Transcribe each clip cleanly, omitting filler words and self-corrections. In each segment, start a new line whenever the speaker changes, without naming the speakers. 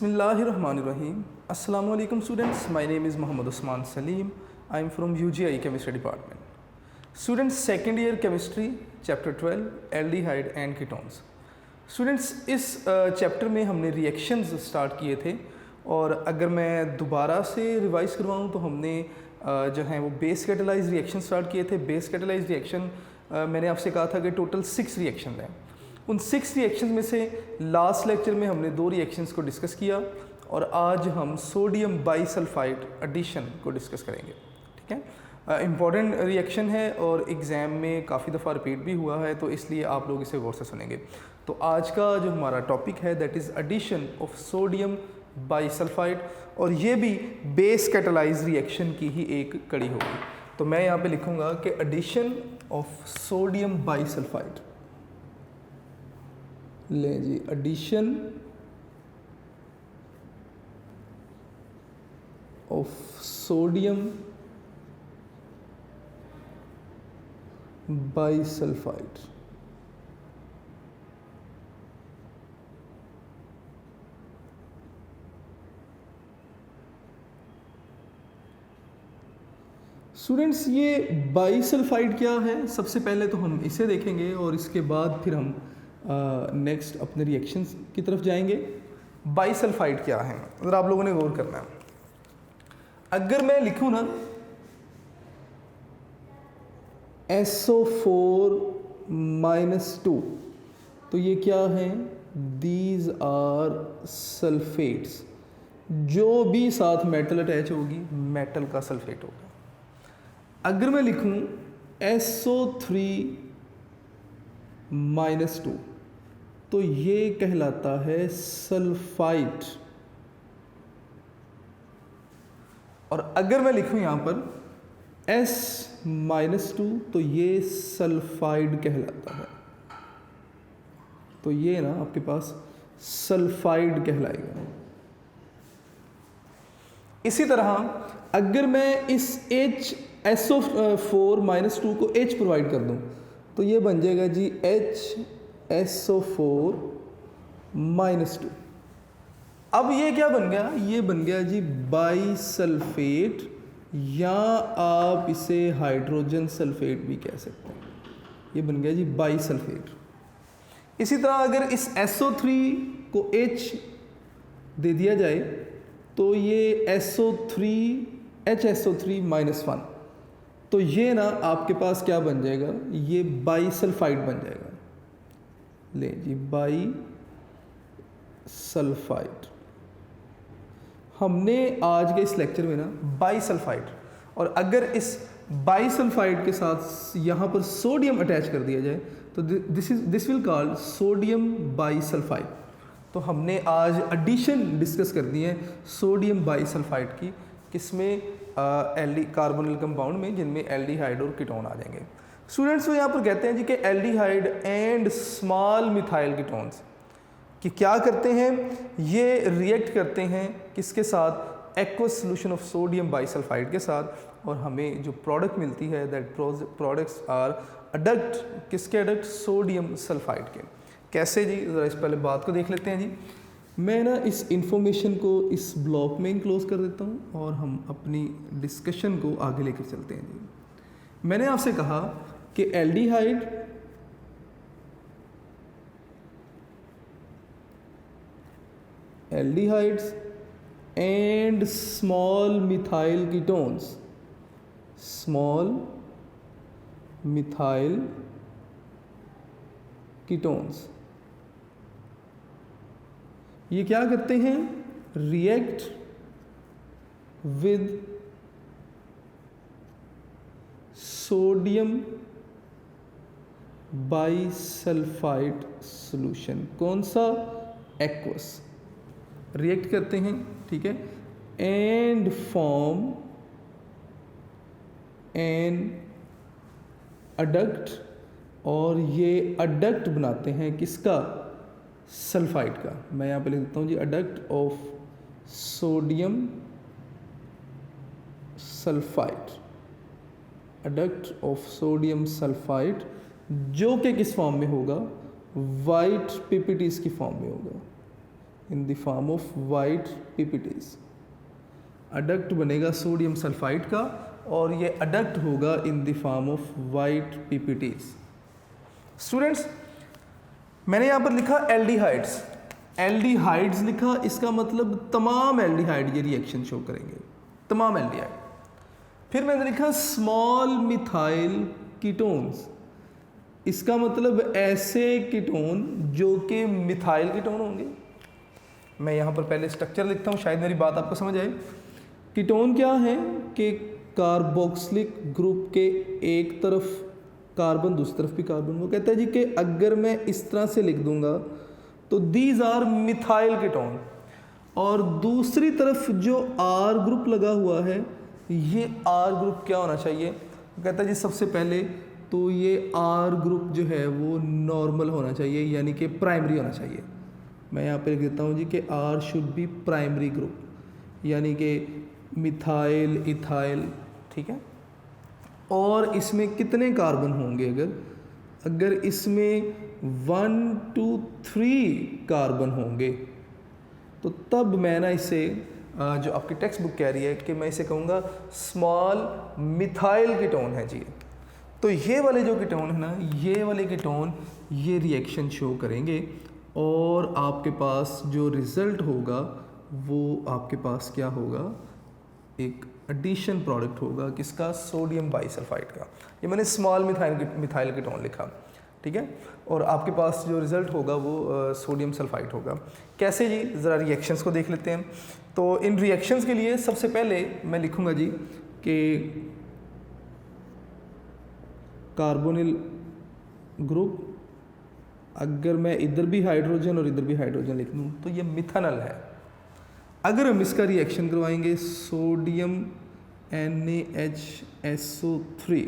Bismillahirrahmanirrahim. Assalamu alaikum students. My name is Muhammad Usman Salim. I am from UGI Chemistry Department. Students, second year chemistry, chapter 12, aldehyde and ketones. Students, इस chapter में हमने reactions start किए थे और अगर मैं दोबारा से रिवाइज करवाऊँ तो हमने जो है वो बेस कैटालाइज रिएक्शन स्टार्ट किए थे। बेस कैटालाइज रिएक्शन मैंने आपसे कहा था कि टोटल 6 रिएक्शन हैं। उन 6 रिएक्शंस में से लास्ट लेक्चर में हमने 2 रिएक्शंस को डिस्कस किया और आज हम सोडियम बाईसल्फाइड एडिशन को डिस्कस करेंगे। ठीक है, इम्पॉर्टेंट रिएक्शन है और एग्ज़ाम में काफ़ी दफ़ा रिपीट भी हुआ है, तो इसलिए आप लोग इसे गौर से सुनेंगे। तो आज का जो हमारा टॉपिक है that is addition of sodium bisulphite, और ये भी बेस कैटालाइज रिएक्शन की ही एक कड़ी होगी। तो मैं यहाँ पे लिखूँगा कि एडिशन ऑफ सोडियम बाईसल्फाइड, ले जी, एडिशन ऑफ सोडियम बाईसल्फाइड। स्टूडेंट्स, ये बाईसल्फाइड क्या है, सबसे पहले तो हम इसे देखेंगे और इसके बाद फिर हम नेक्स्ट अपने रिएक्शंस की तरफ जाएंगे। बाईसल्फाइड क्या है, अगर आप लोगों ने गौर करना है। अगर मैं लिखूं ना SO4-2, तो ये क्या है, दीज आर सल्फेट्स। जो भी साथ मेटल अटैच होगी मेटल का सल्फेट होगा। अगर मैं लिखूं SO3-2, तो ये कहलाता है सल्फाइड। और अगर मैं लिखूं यहाँ पर S-2, तो ये सल्फाइड कहलाता है। तो ये ना आपके पास सल्फाइड कहलाएगा। इसी तरह अगर मैं इस SO4-2 को H प्रोवाइड कर दूं, तो ये बन जाएगा जी HSO4-2। अब ये क्या बन गया, ये बन गया जी बाईसल्फेट, या आप इसे हाइड्रोजन सल्फेट भी कह सकते हैं। ये बन गया जी बाईसल्फेट। इसी तरह अगर इस SO3 को H दे दिया जाए, तो ये HSO3-1, तो ये ना आपके पास क्या बन जाएगा, ये बाईसल्फाइड बन जाएगा। ले जी, बाईसल्फाइड। हमने आज के इस लेक्चर में ना बाईसल्फाइड, और अगर इस बाईसल्फाइड के साथ यहाँ पर सोडियम अटैच कर दिया जाए तो दिस विल कॉल्ड सोडियम बाईसल्फाइड। तो हमने आज एडिशन डिस्कस कर दी है सोडियम बाईसल्फाइड की, किसमें कार्बोनिल कंपाउंड में, जिनमें एल्डिहाइड और कीटोन आ जाएंगे। स्टूडेंट्स, तो यहाँ पर कहते हैं जी कि aldehyde and small methyl ketones कि क्या करते हैं, ये रिएक्ट करते हैं किसके साथ, एक्वस सॉल्यूशन ऑफ सोडियम बाईसल्फाइड के साथ, और हमें जो प्रोडक्ट मिलती है दैट प्रोडक्ट्स आर अडक्ट, किसके अडक्ट, सोडियम सल्फाइड के। कैसे जी, ज़रा इस पहले बात को देख लेते हैं जी। मैं ना इस इंफॉर्मेशन को इस ब्लॉक में इनक्लोज कर देता हूँ और हम अपनी डिस्कशन को आगे लेकर चलते हैं जी। मैंने आपसे कहा कि aldehydes and small methyl ketones, ये क्या करते हैं, रिएक्ट विद सोडियम बाईसल्फाइड सॉल्यूशन। कौन सा, एक्वस, रिएक्ट करते हैं, ठीक है, एंड फॉर्म एन अडक्ट, और ये अडक्ट बनाते हैं किसका, सल्फाइड का। मैं यहाँ पे लिख देता हूँ जी, adduct of sodium sulphide, adduct of sodium sulphide, जो कि किस फॉर्म में होगा, वाइट पीपीटीज की फॉर्म में होगा। In the form of white PPTs. Adduct बनेगा सोडियम सल्फाइड का और ये अडक्ट होगा in the form of white PPTs. Students, मैंने यहाँ पर लिखा एल्डिहाइड्स, एल्डिहाइड्स लिखा, इसका मतलब तमाम एल्डिहाइड ये रिएक्शन शो करेंगे, तमाम एल्डिहाइड। फिर मैंने लिखा स्मॉल मिथाइल कीटोन्स, इसका मतलब ऐसे कीटोन जो कि मिथाइल कीटोन होंगे। मैं यहाँ पर पहले स्ट्रक्चर लिखता हूँ, शायद मेरी बात आपको समझ आए। कीटोन क्या है कि कार्बोक्सिलिक ग्रुप के एक तरफ कार्बन, दूसरी तरफ भी कार्बन। वो कहता है जी कि अगर मैं इस तरह से लिख दूंगा तो दीज आर मिथाइल कीटोन, और दूसरी तरफ जो आर ग्रुप लगा हुआ है, ये आर ग्रुप क्या होना चाहिए? वो कहता है जी सबसे पहले तो ये आर ग्रुप जो है वो नॉर्मल होना चाहिए, यानी कि प्राइमरी होना चाहिए। मैं यहाँ पे लिख देता हूँ जी कि R should be primary group, यानी कि मिथाइल इथाइल, ठीक है। और इसमें कितने कार्बन होंगे? अगर इसमें 1 2 3 कार्बन होंगे तो तब मैं ना इसे जो आपकी टेक्स्ट बुक कह रही है कि मैं इसे कहूँगा स्मॉल मिथाइल कीटोन है जी। तो ये वाले जो कीटोन है ना, ये वाले कीटोन ये रिएक्शन शो करेंगे और आपके पास जो रिज़ल्ट होगा वो आपके पास क्या होगा? एक एडिशन प्रोडक्ट होगा, किसका? सोडियम बाइसल्फाइड का। ये मैंने स्मॉल मिथाइल कीटोन लिखा, ठीक है। और आपके पास जो रिज़ल्ट होगा वो सोडियम सल्फाइड होगा। कैसे जी? ज़रा रिएक्शंस को देख लेते हैं। तो इन रिएक्शंस के लिए सबसे पहले मैं लिखूँगा जी कि कार्बोनिल ग्रुप, अगर मैं इधर भी हाइड्रोजन और इधर भी हाइड्रोजन लिख दूँ तो ये मिथानल है। अगर हम इसका रिएक्शन करवाएंगे सोडियम NaHSO3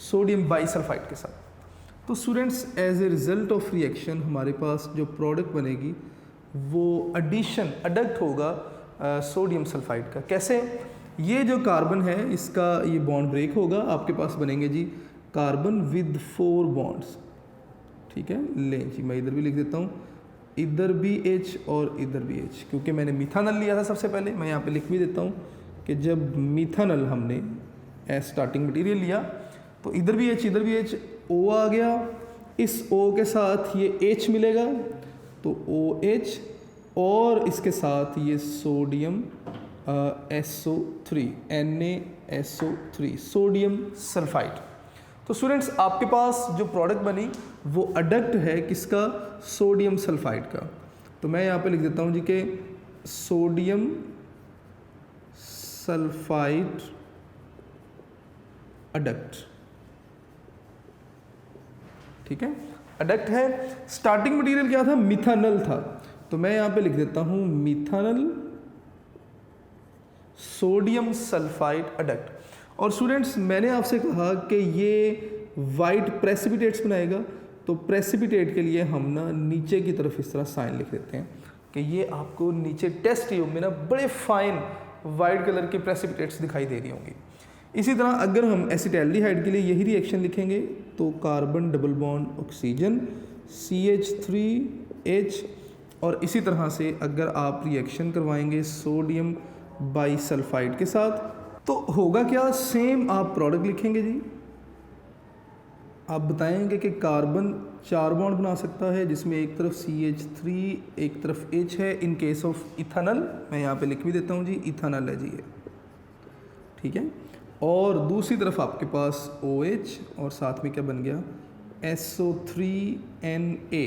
सोडियम बाइसल्फाइड के साथ, तो students as a result of reaction हमारे पास जो प्रोडक्ट बनेगी वो एडिशन, अडक्ट होगा सोडियम सल्फाइड का। कैसे? ये जो कार्बन है इसका ये बॉन्ड ब्रेक होगा, आपके पास बनेंगे जी कार्बन विद 4 बॉन्ड्स, ठीक है। लें जी, मैं इधर भी लिख देता हूँ, इधर भी H और इधर भी H, क्योंकि मैंने मिथानल लिया था सबसे पहले। मैं यहाँ पे लिख भी देता हूँ कि जब मिथानल हमने एज स्टार्टिंग मटेरियल लिया तो इधर भी H इधर भी H, O आ गया, इस O के साथ ये H मिलेगा तो OH, और इसके साथ ये sodium SO3 NaSO3 sodium sulphide. तो स्टूडेंट्स आपके पास जो प्रोडक्ट बनी वो अडक्ट है किसका? सोडियम सल्फाइड का। तो मैं यहाँ पे लिख देता हूँ जी कि सोडियम सल्फाइड अडक्ट, ठीक है। अडक्ट है। स्टार्टिंग मटेरियल क्या था? मिथानल था, तो मैं यहाँ पे लिख देता हूँ मिथानल सोडियम सल्फाइड अडक्ट। और स्टूडेंट्स मैंने आपसे कहा कि ये वाइट प्रेसिपिटेट्स बनाएगा, तो प्रेसिपिटेट के लिए हम ना नीचे की तरफ इस तरह साइन लिख देते हैं कि ये आपको नीचे टेस्ट ट्यूब में ना बड़े फाइन वाइट कलर के प्रेसिपिटेट्स दिखाई दे रही होंगी। इसी तरह अगर हम एसिटैल्डिहाइड के लिए यही रिएक्शन लिखेंगे तो carbon double bond oxygen CH3H, और इसी तरह से अगर आप रिएक्शन करवाएंगे सोडियम बाइसल्फाइड के साथ तो होगा क्या? सेम आप प्रोडक्ट लिखेंगे जी। आप बताएंगे कि कार्बन 4 बॉन्ड बना सकता है जिसमें एक तरफ CH3 एक तरफ H है। इन केस ऑफ इथानल मैं यहाँ पे लिख भी देता हूँ जी, इथानल है जी ये, ठीक है। और दूसरी तरफ आपके पास OH और साथ में क्या बन गया? SO3Na,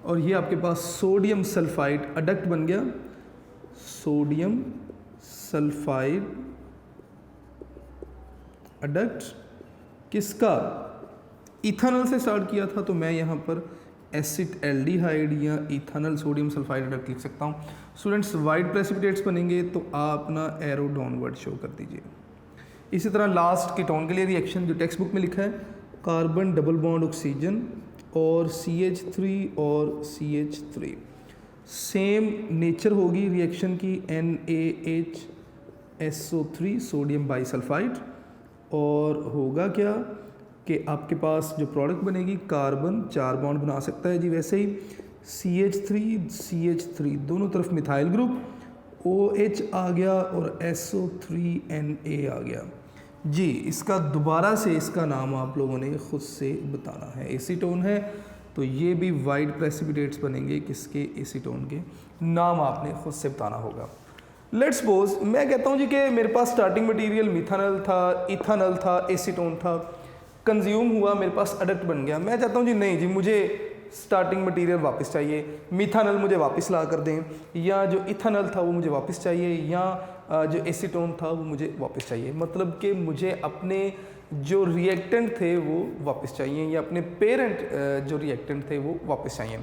और ये आपके पास सोडियम सल्फाइड अडक्ट बन गया। सोडियम सल्फाइड अडक्ट किसका? इथानल से स्टार्ट किया था, तो मैं यहाँ पर एसिटैल्डिहाइड या इथानल सोडियम सल्फाइड अडक्ट लिख सकता हूँ। स्टूडेंट्स वाइट प्रेसिपिटेट्स बनेंगे तो आप ना एरो डाउनवर्ड शो कर दीजिए। इसी तरह लास्ट कीटोन के लिए रिएक्शन जो टेक्स्ट बुक में लिखा है, कार्बन डबल बॉन्ड ऑक्सीजन और CH3 और CH3, सेम नेचर होगी रिएक्शन की, NaHSO3 सोडियम बाइसल्फाइड। और होगा क्या कि आपके पास जो प्रोडक्ट बनेगी कार्बन 4 बॉन्ड बना सकता है जी। वैसे ही CH3 दोनों तरफ मिथाइल ग्रुप, OH आ गया और SO3Na आ गया जी। इसका दोबारा से इसका नाम आप लोगों ने खुद से बताना है। एसीटोन है तो ये भी वाइट प्रेसिपिटेट्स बनेंगे किसके, एसीटोन के। नाम आपने खुद से बताना होगा। लेट्स सपोज मैं कहता हूँ जी कि मेरे पास स्टार्टिंग मटेरियल मिथानल था, इथानल था, एसीटोन था, कंज्यूम हुआ, मेरे पास अडक्ट बन गया। मैं चाहता हूँ जी नहीं जी, मुझे स्टार्टिंग मटेरियल वापस चाहिए, मिथानल मुझे वापस ला कर दें, या जो इथानल था वो मुझे वापस चाहिए, या जो एसीटोन था वो मुझे वापस चाहिए। मतलब कि मुझे अपने जो रिएक्टेंट थे वो वापस चाहिए, या अपने पेरेंट जो रिएक्टेंट थे वो वापस चाहिए।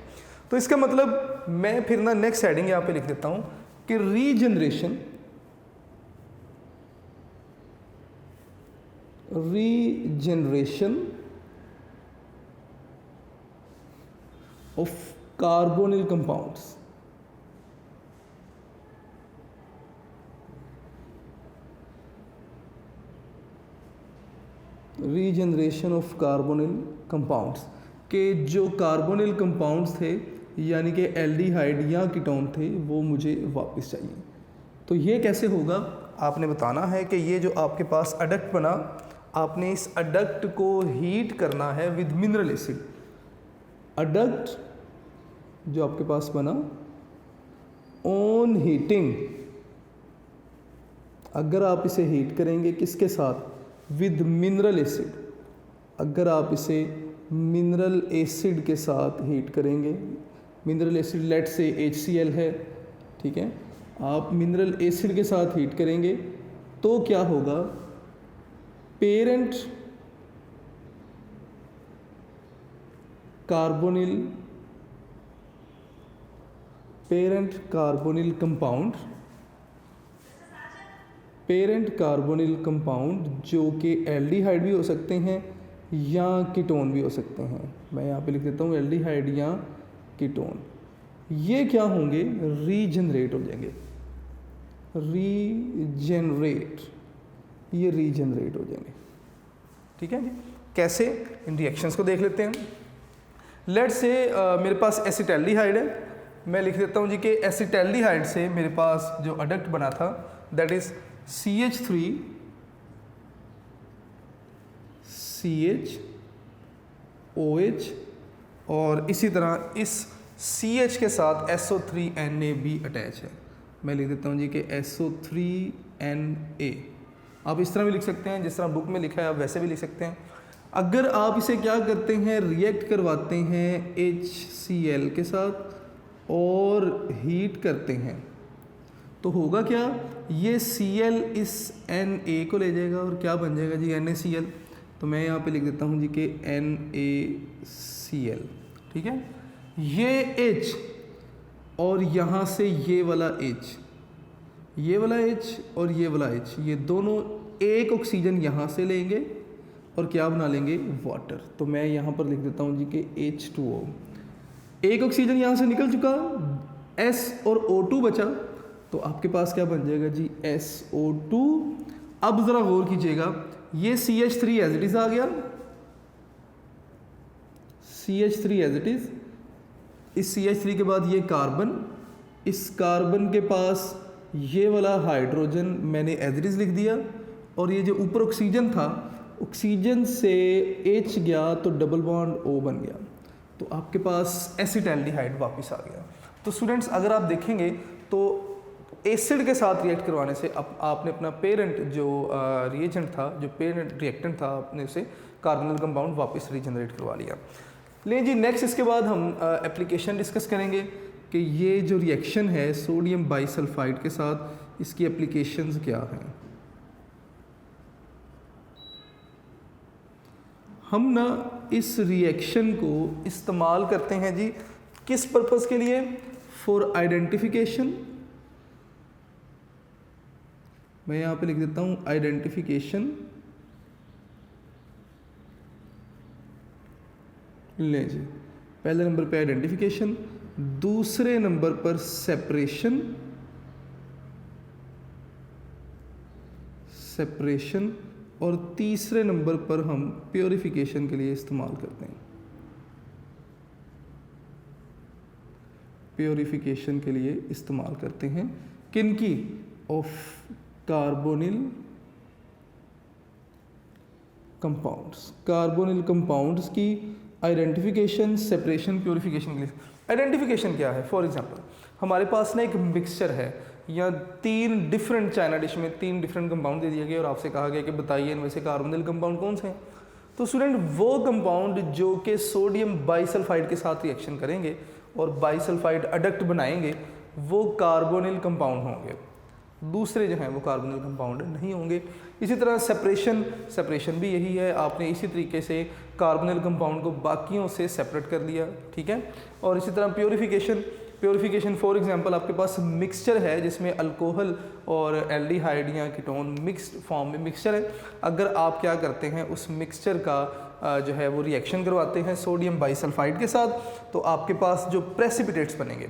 तो इसका मतलब मैं फिर ना नेक्स्ट हेडिंग यहाँ पे लिख देता हूँ कि regeneration of carbonyl compounds. Regeneration of carbonyl compounds के जो कार्बोनिल कंपाउंड्स थे यानी कि एल्डिहाइड या कीटोन थे वो मुझे वापस चाहिए। तो ये कैसे होगा आपने बताना है कि ये जो आपके पास अडक्ट बना, आपने इस अडक्ट को हीट करना है विद मिनरल एसिड। अडक्ट जो आपके पास बना ऑन हीटिंग, अगर आप इसे हीट करेंगे किसके साथ, विद मिनरल एसिड। अगर आप इसे मिनरल एसिड के साथ हीट करेंगे, मिनरल एसिड लेट से HCl है, ठीक है, आप मिनरल एसिड के साथ हीट करेंगे तो क्या होगा, पेरेंट कार्बोनिल कंपाउंड जो कि एल्डिहाइड भी हो सकते हैं या कीटोन भी हो सकते हैं। मैं यहाँ पे लिख देता हूँ एल्डिहाइड या कीटोन। ये क्या होंगे, रीजनरेट हो जाएंगे। ये रीजनरेट हो जाएंगे। ठीक है जी। कैसे, इन रिएक्शंस को देख लेते हैं। लेट्स से मेरे पास एसिटैल्डिहाइड है, मैं लिख देता हूँ जी कि एसिटैल्डिहाइड से मेरे पास जो अडक्ट बना था दैट इज CH3 OH, और इसी तरह इस CH के साथ SO3Na भी अटैच है। मैं लिख देता हूँ जी कि SO3Na। आप इस तरह भी लिख सकते हैं, जिस तरह बुक में लिखा है आप वैसे भी लिख सकते हैं। अगर आप इसे क्या करते हैं, रिएक्ट करवाते हैं HCl के साथ और हीट करते हैं तो होगा क्या, ये Cl इस Na को ले जाएगा और क्या बन जाएगा जी, NaCl। तो मैं यहाँ पे लिख देता हूँ जी कि NaCl। ठीक है, ये H और यहाँ से ये वाला H, ये वाला H और ये वाला H, ये दोनों एक ऑक्सीजन यहाँ से लेंगे और क्या बना लेंगे, वाटर। तो मैं यहाँ पर लिख देता हूँ जी कि H2O। एक ऑक्सीजन यहाँ से निकल चुका, S और O2 बचा, तो आपके पास क्या बन जाएगा जी, SO2। अब ज़रा गौर कीजिएगा, ये CH3 एज इट इज़ आ गया, CH3 एज इट इज़। इस CH3 के बाद ये कार्बन, इस कार्बन के पास ये वाला हाइड्रोजन मैंने एज इट इज़ लिख दिया, और ये जो ऊपर ऑक्सीजन था, ऑक्सीजन से H गया तो डबल बॉन्ड O बन गया, तो आपके पास एसिटैल्डिहाइड वापस आ गया। तो स्टूडेंट्स अगर आप देखेंगे तो एसिड के साथ रिएक्ट करवाने से आपने अपना पेरेंट जो रिएजेंट था, जो पेरेंट रिएक्टेंट था, आपने उसे कार्बोनिल कंपाउंड वापस रीजनरेट करवा लिया। लेकिन जी नेक्स्ट इसके बाद हम एप्लीकेशन डिस्कस करेंगे कि ये जो रिएक्शन है सोडियम बाइसल्फाइड के साथ, इसकी एप्लीकेशंस क्या हैं। हम ना इस रिएक्शन को इस्तेमाल करते हैं जी किस पर्पज़ के लिए, फॉर आइडेंटिफिकेशन। मैं यहाँ पे लिख देता हूँ आइडेंटिफिकेशन। ले जी, पहले नंबर पे आइडेंटिफिकेशन, दूसरे नंबर पर सेपरेशन, और तीसरे नंबर पर हम प्योरिफिकेशन के लिए इस्तेमाल करते हैं। प्योरीफिकेशन के लिए इस्तेमाल करते हैं। किनकी? Of carbonyl compounds. Carbonyl compounds की आइडेंटिफिकेशन, सेपरेशन, प्योरीफिकेशन के लिए। आइडेंटिफिकेशन क्या है? फॉर एग्जांपल हमारे पास ना एक मिक्सचर है या 3 डिफरेंट चाइना डिश में 3 डिफरेंट कंपाउंड दे दिए गए और आपसे कहा गया कि बताइए इनमें से कार्बोनिल कंपाउंड कौन से हैं। तो स्टूडेंट वो कंपाउंड जो कि सोडियम बाइसल्फाइड के साथ रिएक्शन करेंगे और बाइसल्फाइड अडक्ट बनाएंगे वो कार्बोनिल कंपाउंड होंगे, दूसरे जो हैं वो कार्बोनिल कंपाउंड नहीं होंगे। इसी तरह सेपरेशन भी यही है, आपने इसी तरीके से कार्बोनिल कंपाउंड को बाकियों से सेपरेट कर लिया, ठीक है। और इसी तरह प्योरीफिकेशन फॉर एग्जांपल आपके पास मिक्सचर है जिसमें अल्कोहल और एल्डिहाइड या कीटोन मिक्स्ड फॉर्म में मिक्सचर है। अगर आप क्या करते हैं उस मिक्सचर का जो है वो रिएक्शन करवाते हैं सोडियम बाइसल्फाइड के साथ, तो आपके पास जो प्रेसिपिटेट्स बनेंगे,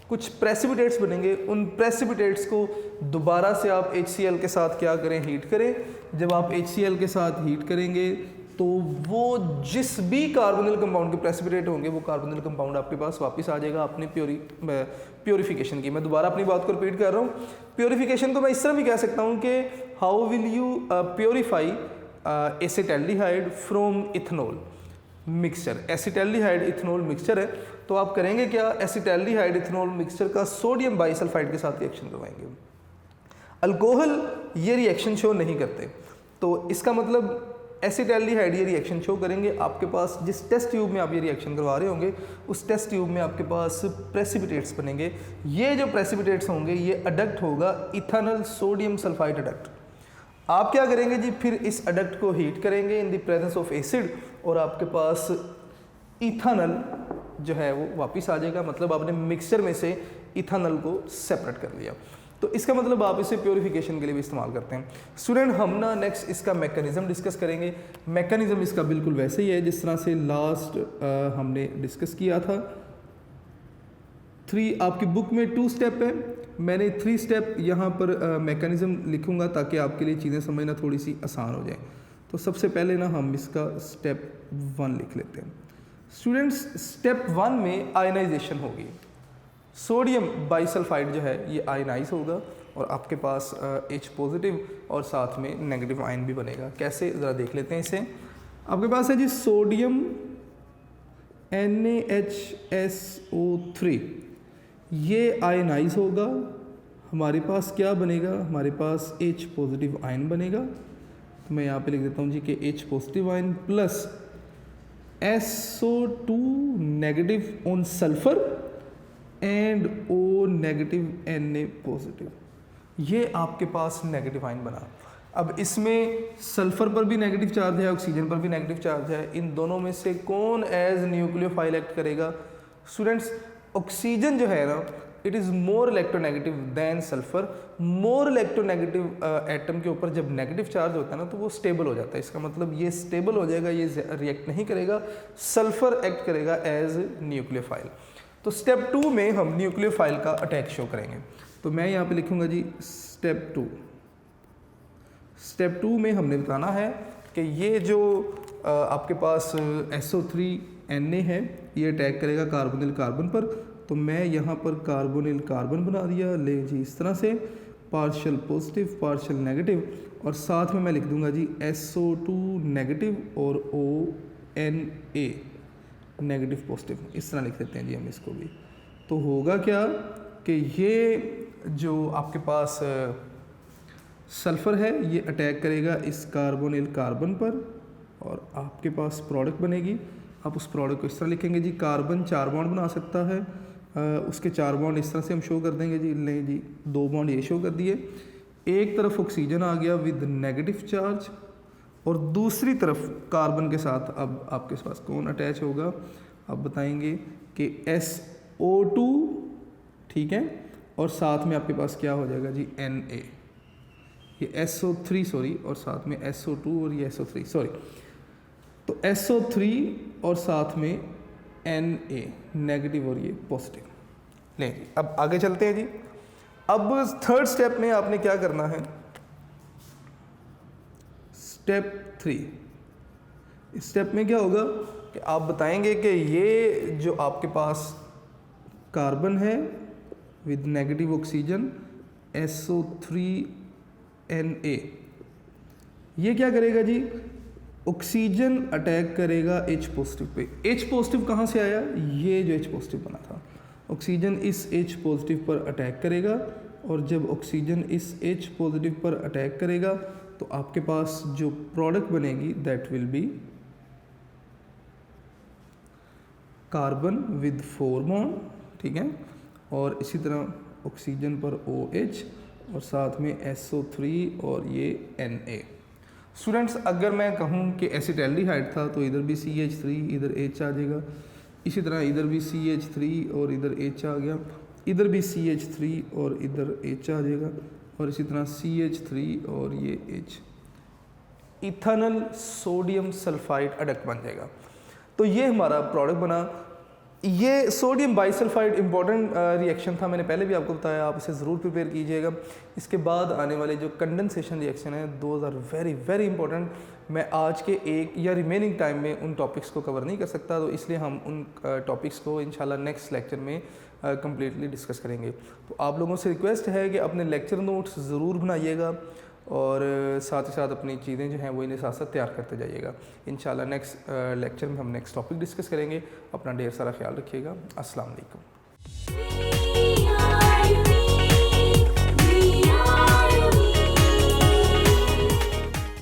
कुछ प्रेसिपिटेट्स बनेंगे, उन प्रेसिपिटेट्स को दोबारा से आप HCl के साथ क्या करें, हीट करें। जब आप HCl के साथ हीट करेंगे तो वो जिस भी कार्बोनिल कंपाउंड के प्रेसिपिटेट होंगे वो कार्बोनिल कंपाउंड आपके पास वापस आ जाएगा अपने प्योरीफिकेशन की। मैं दोबारा अपनी बात को रिपीट कर रहा हूँ। प्योरीफिकेशन को मैं इस तरह भी कह सकता हूँ कि how will you purify acetaldehyde from ethanol mixture. Acetaldehyde ethanol mixture है तो आप करेंगे क्या, एसिटैल्डिहाइड इथेनॉल मिक्सचर का सोडियम बाइसल्फाइड के साथ रिएक्शन करवाएंगे। अल्कोहल ये रिएक्शन शो नहीं करते, तो इसका मतलब एसिटैल्डिहाइड ये रिएक्शन शो करेंगे। आपके पास जिस टेस्ट ट्यूब में आप ये रिएक्शन करवा रहे होंगे उस टेस्ट ट्यूब में आपके पास प्रेसिपिटेट्स बनेंगे। ये जो प्रेसिपिटेट्स होंगे ये अडक्ट होगा इथानल सोडियम सल्फाइड अडक्ट। आप क्या करेंगे जी, फिर इस अडक्ट को हीट करेंगे in the presence of acid और आपके पास इथानल जो है वो वापस आ जाएगा। मतलब आपने मिक्सचर में से इथानल को सेपरेट कर लिया। तो इसका मतलब आप इसे प्योरीफिकेशन के लिए भी इस्तेमाल करते हैं। स्टूडेंट हम ना नेक्स्ट इसका मैकेनिज्म डिस्कस करेंगे। मैकेनिज्म इसका बिल्कुल वैसे ही है जिस तरह से लास्ट हमने डिस्कस किया था। 3 आपकी बुक में 2 स्टेप है, मैंने 3 स्टेप यहाँ पर मैकेनिज्म लिखूँगा ताकि आपके लिए चीज़ें समझना थोड़ी सी आसान हो जाए। तो सबसे पहले ना हम इसका स्टेप 1 लिख लेते हैं। स्टूडेंट्स स्टेप 1 में आयनाइजेशन होगी। सोडियम बाइसल्फाइड जो है ये आयनाइज होगा और आपके पास H पॉजिटिव और साथ में नेगेटिव आयन भी बनेगा। कैसे, ज़रा देख लेते हैं इसे। आपके पास है जी सोडियम NaHSO3, ये आयनाइज होगा। हमारे पास क्या बनेगा, हमारे पास H पॉजिटिव आयन बनेगा। तो मैं यहाँ पे लिख देता हूँ जी कि H positive ion plus SO2 negative on sulphur and O negative Na positive, ये आपके पास नेगेटिव आयन बना। अब इसमें सल्फर पर भी नेगेटिव चार्ज है, ऑक्सीजन पर भी नेगेटिव चार्ज है। इन दोनों में से कौन एज न्यूक्लियोफाइल एक्ट करेगा? स्टूडेंट्स ऑक्सीजन जो है ना it is more electronegative than sulphur. More electronegative atom के ऊपर जब नेगेटिव चार्ज होता है ना तो वो स्टेबल हो जाता है। इसका मतलब ये स्टेबल हो जाएगा, ये रिएक्ट नहीं करेगा, सल्फर एक्ट करेगा एज न्यूक्लियोफाइल। तो स्टेप 2 में हम न्यूक्लियोफाइल का अटैक शो करेंगे। तो मैं यहाँ पे लिखूँगा जी स्टेप 2। स्टेप 2 में हमने बताना है कि ये जो आपके पास SO3Na है ये अटैक करेगा कार्बोनिल कार्बन पर। तो मैं यहाँ पर कार्बोनिल कार्बन बना दिया, ले जी इस तरह से, पार्शियल पॉजिटिव पार्शियल नेगेटिव और साथ में मैं लिख दूँगा जी SO2 नेगेटिव और ONA नेगेटिव पॉजिटिव, इस तरह लिख देते हैं जी हम इसको भी। तो होगा क्या कि ये जो आपके पास सल्फ़र है ये अटैक करेगा इस कार्बोनिल कार्बन पर और आपके पास प्रोडक्ट बनेगी। आप उस प्रोडक्ट को इस तरह लिखेंगे जी, कार्बन 4 बॉन्ड बना सकता है, उसके 4 बॉन्ड इस तरह से हम शो कर देंगे जी। लें जी 2 बॉन्ड ये शो कर दिए, एक तरफ ऑक्सीजन आ गया विद नेगेटिव चार्ज और दूसरी तरफ कार्बन के साथ अब आपके पास कौन अटैच होगा, आप बताएंगे कि SO2, ठीक है, और साथ में आपके पास क्या हो जाएगा जी Na, ये SO3 सॉरी और साथ में SO2 और ये SO3 सॉरी, तो SO3 और साथ में Na नेगेटिव और ये पॉजिटिव। लें जी अब आगे चलते हैं जी। अब 3rd स्टेप में आपने क्या करना है, स्टेप 3। इस स्टेप में क्या होगा कि आप बताएंगे कि ये जो आपके पास कार्बन है विद नेगेटिव ऑक्सीजन SO3Na। ये क्या करेगा जी, ऑक्सीजन अटैक करेगा H positive pay. H positive कहाँ से आया, ये जो H पॉजिटिव बना था, ऑक्सीजन इस H पॉजिटिव पर अटैक करेगा, और जब ऑक्सीजन इस H पॉजिटिव पर अटैक करेगा तो आपके पास जो प्रोडक्ट बनेगी that will be carbon with 4 bond, ठीक है, और इसी तरह ऑक्सीजन पर OH और साथ में SO3 और ये Na। स्टूडेंट्स अगर मैं कहूँ कि एसिटाल्डिहाइड था तो इधर भी CH3 इधर H आ जाएगा, इसी तरह इधर भी CH3 और इधर H आ गया, इधर भी CH3 और इधर H आ जाएगा, और इसी तरह CH3 और ये H, ethanol sodium sulphide adduct बन जाएगा। तो ये हमारा प्रोडक्ट बना। ये सोडियम बाइसल्फाइड इंपॉर्टेंट रिएक्शन था, मैंने पहले भी आपको बताया, आप इसे ज़रूर प्रिपेयर कीजिएगा। इसके बाद आने वाले जो कंडेंसेशन रिएक्शन है those are very very important. मैं आज के एक या रिमेनिंग टाइम में उन टॉपिक्स को कवर नहीं कर सकता, तो इसलिए हम उन टॉपिक्स को इंशाल्लाह नेक्स्ट लेक्चर में कम्प्लीटली डिस्कस करेंगे। तो आप लोगों से रिक्वेस्ट है कि अपने लेक्चर नोट्स ज़रूर बनाइएगा, और साथ ही साथ अपनी चीज़ें जो हैं वो इन्हें साथ साथ तैयार करते जाइएगा। इंशाल्लाह नेक्स्ट लेक्चर में हम नेक्स्ट टॉपिक डिस्कस करेंगे। अपना ढेर सारा ख्याल रखिएगा। अस्सलाम वालेकुम।